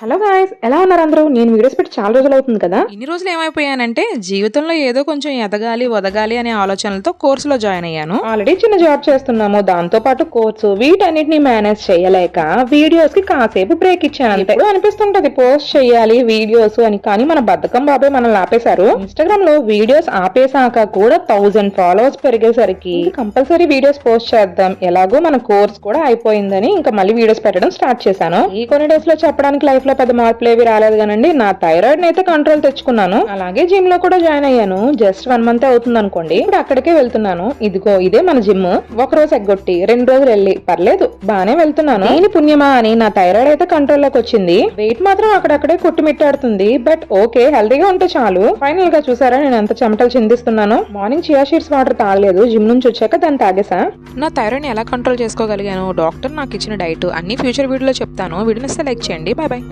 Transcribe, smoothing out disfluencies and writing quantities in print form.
Hello guys, ఎలా ఉన్నారు అందరూ? నేను వీడియోస్ పెట్టి చాలా రోజులు అవుతుంది కదా. ఇన్ని రోజులు ఏమైపోయానంటే జీవితంలో ఏదో కొంచెం ఎదగాలి వదగాలి అనే ఆలోచనలతో కోర్సులో జాయిన్ అయ్యాను. ఆల్రెడీ చిన్న జాబ్ చేస్తున్నాము, దాంతో పాటు కోర్సు, వీటన్నిటిని మేనేజ్ చేయలేక వీడియోస్ కి కాసేపు బ్రేక్ ఇచ్చాను. ఇప్పుడు అనిపిస్తుంటది పోస్ట్ చేయాలి వీడియోస్ అని, కానీ మన బద్ధకం బాబే మనల్ని ఆపేశారు. ఇన్స్టాగ్రామ్ లో వీడియోస్ ఆపేసాక కూడా 1000 ఫాలోవర్స్ పెరిగేసరికి కంపల్సరీ వీడియోస్ పోస్ట్ చేద్దాం, ఎలాగో మన కోర్స్ కూడా అయిపోయిందని ఇంకా మళ్ళీ వీడియోస్ పెట్టడం స్టార్ట్ చేశాను. ఈ కొన్ని డేస్ లో చెప్పడానికి లైఫ్ లో పెద్ద మార్పులు ఏవి రాలేదు కానండి, నా థైరాయిడ్ ని అయితే కంట్రోల్ తెచ్చుకున్నాను. అలాగే జిమ్ లో కూడా జాయిన్ అయ్యాను. జస్ట్ 1 మంత్ అవుతుంది అనుకోండి. ఇప్పుడు అక్కడికే వెళ్తున్నాను. ఇదిగో ఇదే మన జిమ్. ఒక రోజు ఎగ్గొట్టి 2 రోజులు వెళ్ళి పర్లేదు బానే వెళ్తున్నాను. నేను పుణ్యమా అని నా థైరాయిడ్ అయితే కంట్రోల్ లోకి వచ్చింది. వెయిట్ మాత్రం అక్కడక్కడే కొట్టుమిట్టాడుతుంది, బట్ ఓకే, హెల్తీగా ఉంటే చాలు. ఫైనల్ గా చూసారా నేను ఎంత చెమటలు చిందిస్తున్నాను. మార్నింగ్ చియా సీడ్స్ వాటర్ తాగలేదు, జిమ్ నుంచి వచ్చాక దాన్ని తాగేసా. నా థైరాయిడ్ ని ఎలా కంట్రోల్ చేసుకోగలిగాను, డాక్టర్ నాకు ఇచ్చిన డైట్ అన్ని ఫ్యూచర్ వీడియోలో చెప్తాను. వీడియోని లైక్ చేయండి. Bye bye.